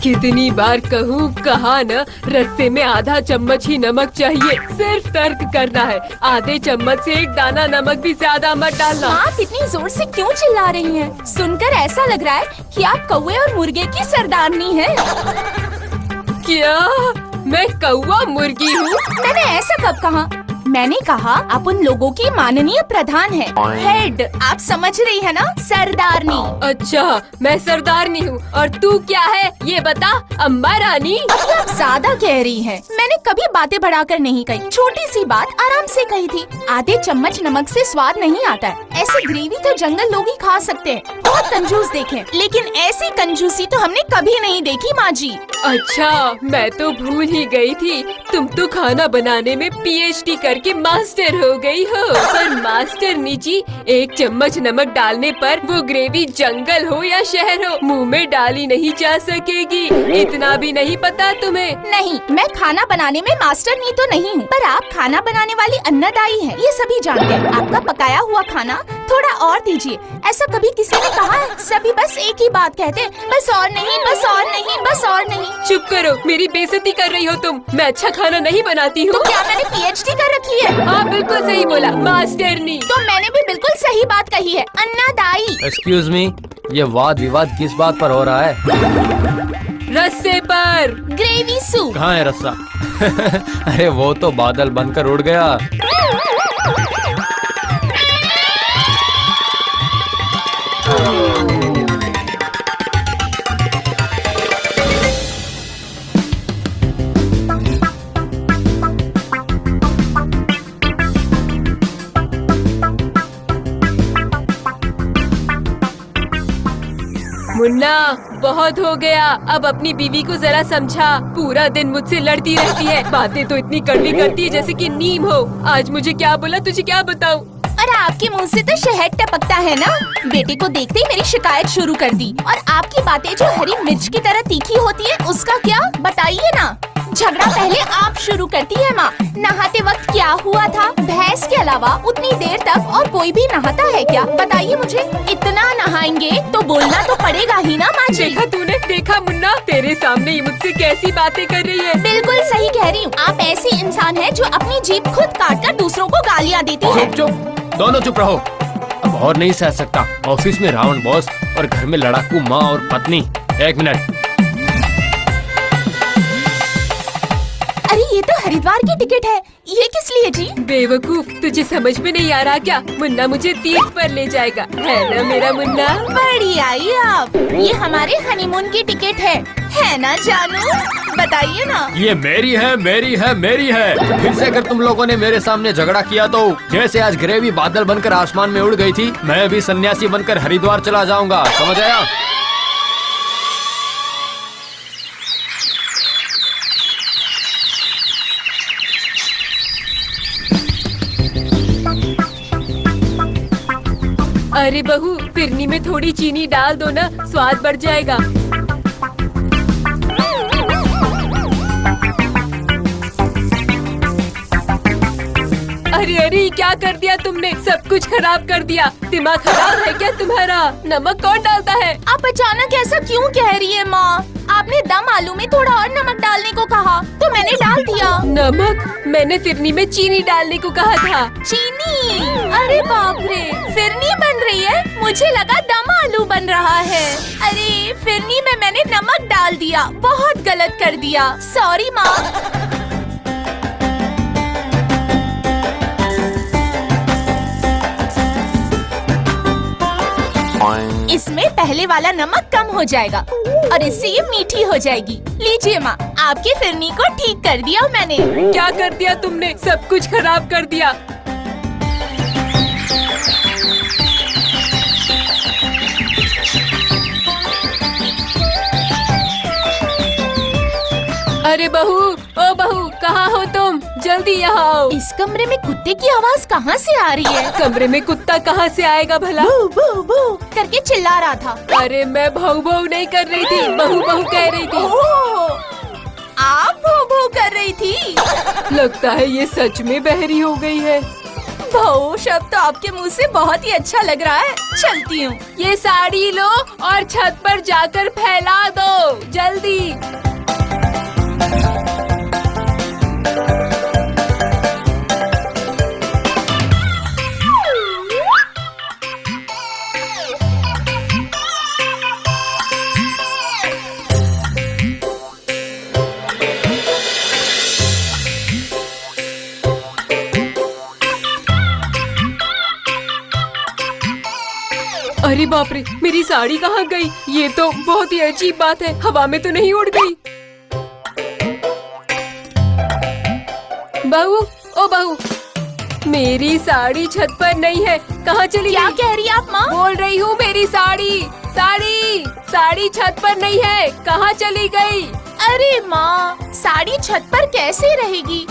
कितनी बार कहूँ कहा न, रस्से में आधा चम्मच ही नमक चाहिए। सिर्फ तर्क करना है, आधे चम्मच से एक दाना नमक भी ज्यादा मत डालना। आप इतनी जोर से क्यों चिल्ला रही हैं? सुनकर ऐसा लग रहा है कि आप कौवे और मुर्गे की सरदारनी हैं। क्या मैं कौवा मुर्गी हूँ? मैंने ऐसा कब कहा? मैंने कहा आप उन लोगों की माननीय प्रधान हैं, हेड। आप समझ रही है ना, सरदारनी। अच्छा, मैं सरदारनी हूँ और तू क्या है ये बता, अम्मा रानी? अभी आप ज्यादा कह रही हैं। मैंने कभी बातें बढ़ाकर नहीं कही, छोटी सी बात आराम से कही थी। आधे चम्मच नमक से स्वाद नहीं आता है। ऐसी ग्रेवी तो जंगल लोग ही खा सकते हैं। बहुत कंजूस देखे, लेकिन ऐसी कंजूसी तो हमने कभी नहीं देखी माँ जी। अच्छा, मैं तो भूल ही गई थी, तुम तो खाना बनाने में PhD करके मास्टर हो गई हो। पर मास्टर नीची, एक चम्मच नमक डालने पर वो ग्रेवी जंगल हो या शहर हो, मुंह में डाली नहीं जा सकेगी। इतना भी नहीं पता तुम्हें? नहीं, मैं खाना बनाने में मास्टर नहीं तो नहीं हूँ, पर आप खाना बनाने वाली अन्नदायी हैं, ये सभी जानते हैं। आपका पकाया हुआ खाना थोड़ा और दीजिए, ऐसा कभी किसी ने कहा है? सभी बस एक ही बात कहते हैं, बस और नहीं, बस और नहीं, बस और नहीं। चुप करो, मेरी बेइज्जती कर रही हो तुम। मैं अच्छा खाना नहीं बनाती हूँ। तो क्या मैंने PhD कर रखी है? हाँ, बिल्कुल सही बोला, मास्टरनी। तो मैंने भी बिल्कुल सही बात कही है, अन्नदायी। एक्सक्यूज मी, ये वाद विवाद किस बात पर हो रहा है? रस्से पर। Gravy soup. कहाँ है रस्सा? अरे वो तो बादल बनकर उड़ गया। मुन्ना, बहुत हो गया, अब अपनी बीवी को जरा समझा। पूरा दिन मुझसे लड़ती रहती है, बातें तो इतनी कड़वी करती है जैसे कि नीम हो। आज मुझे क्या बोला, तुझे क्या बताऊं? और आपके मुंह से तो शहद टपकता है ना। बेटे को देखते ही मेरी शिकायत शुरू कर दी। और आपकी बातें जो हरी मिर्च की तरह तीखी होती है, उसका क्या, बताइए ना। झगड़ा पहले आप शुरू करती है माँ। नहाते वक्त क्या हुआ था? भैंस के अलावा उतनी देर तक और कोई भी नहाता है क्या? बताइए मुझे। इतना नहाएंगे तो बोलना तो पड़ेगा ही ना माँ जी। देखा तूने, देखा मुन्ना, तेरे सामने ही मुझसे कैसी बातें कर रही है। बिल्कुल सही कह रही हूँ। आप ऐसी इंसान है जो अपनी जीभ खुद काट कर दूसरों को गालियाँ देती है। चुप चुप, दोनों चुप रहो। अब और नहीं सह सकता। ऑफिस में रावण बॉस और घर में लड़ाकू माँ और पत्नी। एक मिनट। अरे ये तो हरिद्वार की टिकट है, ये किस लिए जी? बेवकूफ, तुझे समझ में नहीं आ रहा क्या? मुन्ना मुझे तीर्थ पर ले जाएगा, है ना मेरा मुन्ना? बढ़िया ही आप। ये हमारे हनीमून की टिकट है ना जानू? बताइए ना। ये मेरी है, मेरी है, मेरी है। फिर से अगर तुम लोगों ने मेरे सामने झगड़ा किया तो जैसे आज ग्रेवी बादल बनकर आसमान में उड़ गई थी, मैं भी सन्यासी बनकर हरिद्वार चला जाऊंगा। समझ आया? अरे बहू, फिरनी में थोड़ी चीनी डाल दो ना, स्वाद बढ़ जाएगा। अरे अरे, क्या कर दिया तुमने? सब कुछ खराब कर दिया। दिमाग खराब है क्या तुम्हारा? नमक कौन डालता है? आप अचानक ऐसा क्यों कह रही है माँ? आपने दम आलू में थोड़ा और नमक डालने को कहा तो मैंने डाल दिया। नमक? मैंने फिरनी में चीनी डालने को कहा था। चीनी? अरे बाप रे, फिरनी बन रही है? मुझे लगा दम आलू बन रहा है। अरे फिरनी में मैंने नमक डाल दिया, बहुत गलत कर दिया, सॉरी माँ। इसमें पहले वाला नमक कम हो जाएगा और इससे ये मीठी हो जाएगी। लीजिए माँ, आपकी फिरनी को ठीक कर दिया मैंने। क्या कर दिया तुमने? सब कुछ खराब कर दिया। अरे बहू, ओ बहू, कहाँ हो तुम? जल्दी यहाँ आओ। इस कमरे में कुत्ते की आवाज कहाँ से आ रही है? कमरे में कुत्ता कहाँ से आएगा भला? भू भू भू करके चिल्ला रहा था। अरे मैं भऊ भऊ नहीं कर रही थी, बहू बहू कह रही थी। ओह, आप भू भू कर रही थी? लगता है ये सच में बहरी हो गई है। बहू शब्द तो आपके मुंह से बहुत ही अच्छा लग रहा है। चलती हूँ। ये साड़ी लो और छत पर जाकर फैला दो, जल्दी। अरे बाप रे, मेरी साड़ी कहाँ गई? ये तो बहुत ही अजीब बात है, हवा में तो नहीं उड़ गई। बहू, ओ बहू, मेरी साड़ी छत पर नहीं है, कहाँ चली क्या गई? कह रही है आप माँ? बोल रही हूँ मेरी साड़ी छत पर नहीं है, कहाँ चली गई? अरे माँ, साड़ी छत पर कैसे रहेगी?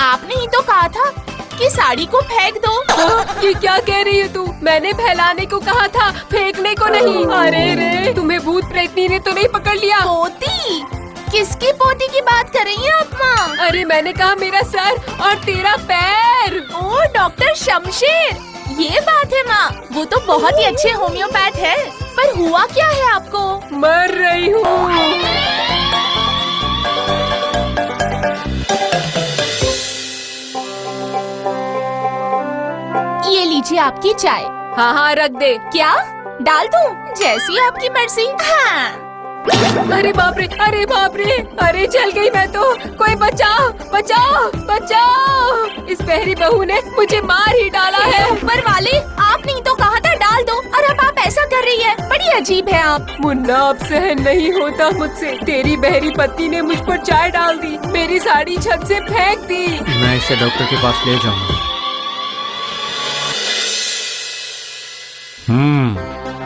आपने ही तो कहा था कि साड़ी को फेंक दो। ये क्या कह रही है तू? मैंने फैलाने को कहा था, फेंकने को नहीं। अरे रे, तुम्हें भूत प्रेतनी ने तो नहीं पकड़ लिया? पोती? किसकी पोती की बात कर रही हैं आप माँ? अरे मैंने कहा मेरा सर और तेरा पैर। ओ डॉक्टर शमशेर, ये बात है माँ। वो तो बहुत ही अच्छे होम्योपैथ है, पर हुआ क्या है आपको? मर रही हूँ। ये लीजिए आपकी चाय। हाँ हाँ, रख दे। क्या डाल दूं? जैसी आपकी मर्जी। हाँ। अरे बाप रे, अरे बाप रे, अरे जल गई मैं तो। कोई बचाओ, बचाओ, बचाओ। इस बहरी बहू ने मुझे मार ही डाला है। ऊपर वाले, आपने ही तो कहा था डाल दो, और अब आप ऐसा कर रही है। बड़ी अजीब है आप। मुन्ना, अब सहन नहीं होता मुझसे। तेरी बहरी पत्नी ने मुझ पर चाय डाल दी, मेरी साड़ी छत से फेंक दी। मैं इसे डॉक्टर के पास ले जाऊंगा।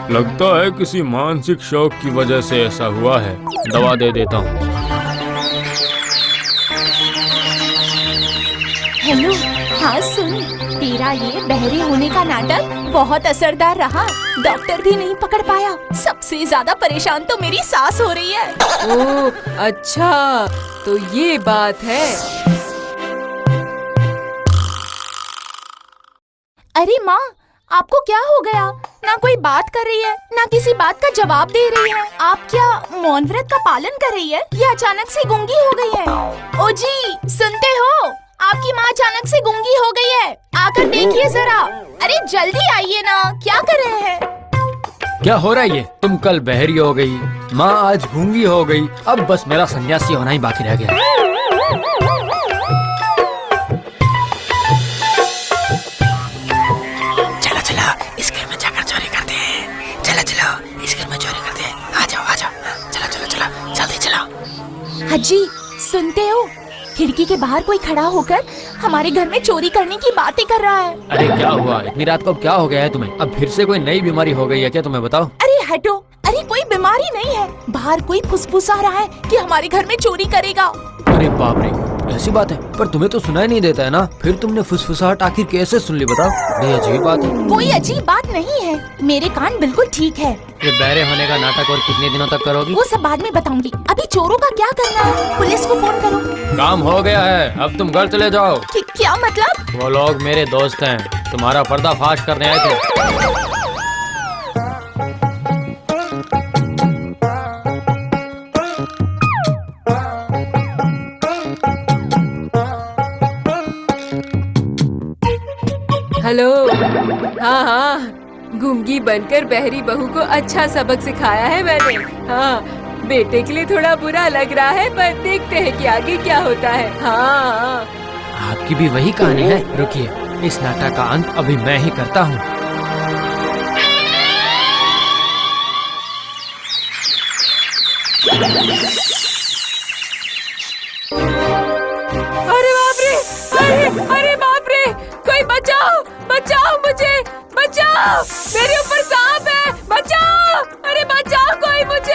लगता है किसी मानसिक शौक की वजह से ऐसा हुआ है। दवा दे देता हूँ। हेलो, हाँ सुन, तेरा ये बहरे होने का नाटक बहुत असरदार रहा। डॉक्टर भी नहीं पकड़ पाया। सबसे ज्यादा परेशान तो मेरी सास हो रही है। ओह अच्छा, तो ये बात है। अरे माँ, आपको क्या हो गया? ना कोई बात कर रही है, ना किसी बात का जवाब दे रही है। आप क्या मौन व्रत का पालन कर रही है या अचानक से गूंगी हो गई है? ओ जी, सुनते हो? आपकी माँ अचानक से गूंगी हो गई है। आकर देखिए जरा। अरे जल्दी आइए ना, क्या कर रहे हैं? क्या हो रहा है ये? तुम कल बहरी हो गई, माँ आज गूंगी हो गई, अब बस मेरा सन्यासी होना ही बाकी रह गया। हाजी, सुनते हो? खिड़की के बाहर कोई खड़ा होकर हमारे घर में चोरी करने की बातें कर रहा है। अरे क्या हुआ? इतनी रात को अब क्या हो गया है तुम्हें? अब फिर से कोई नई बीमारी हो गई है क्या? तुम्हें बताओ। अरे हटो, अरे कोई बीमारी नहीं है। बाहर कोई फुसफुसा रहा है कि हमारे घर में चोरी करेगा। अरे बाप रे, ऐसी बात है? पर तुम्हें तो सुनाई नहीं देता है ना? फिर तुमने फुसफुसाहट आखिर कैसे सुन ली बताओ? बड़ी अजीब बात है। कोई अजीब बात नहीं है, मेरे कान बिल्कुल ठीक है। ये बहरे होने का नाटक और कितने दिनों तक करोगी? वो सब बाद में बताऊंगी। अभी चोरों का क्या करना है? पुलिस को फोन करो। काम हो गया है, अब तुम घर चले जाओ। क्या मतलब? वो लोग मेरे दोस्त हैं, तुम्हारा पर्दाफाश करने आए थे। हेलो, हाँ हाँ, गूंगी बनकर बहरी बहू को अच्छा सबक सिखाया है मैंने। हाँ, बेटे के लिए थोड़ा बुरा लग रहा है, पर देखते हैं कि आगे क्या होता है। हाँ, आपकी भी वही कहानी है? रुकिए, इस नाटक का अंत अभी मैं ही करता हूँ। अरे बाप रे, अरे बाप रे, कोई बचाओ, बचाओ मुझे, बचाओ, मेरे ऊपर सांप है, बचाओ, अरे बचाओ कोई मुझे,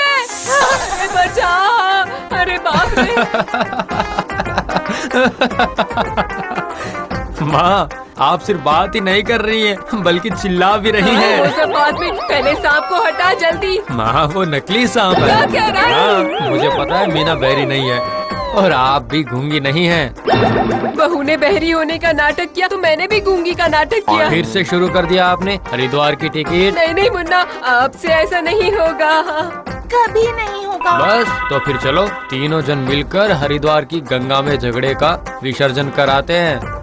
अरे बचाओ, अरे बाप रे। माँ, आप सिर्फ बात ही नहीं कर रही हैं, बल्कि चिल्ला भी रही वो हैं। सब बात में, पहले सांप को हटा जल्दी। माँ, वो नकली सांप है। क्या कह रहा है? हाँ, मुझे पता है मीना बहरी नहीं है, और आप भी गूंगी नहीं हैं। बहू ने बहरी होने का नाटक किया तो मैंने भी गूंगी का नाटक किया। फिर से शुरू कर दिया आपने हरिद्वार की टिकट। नहीं नहीं मुन्ना, आपसे ऐसा नहीं होगा। कभी नहीं होगा। बस तो फिर चलो तीनों जन मिलकर हरिद्वार की गंगा में झगड़े का विसर्जन कराते हैं।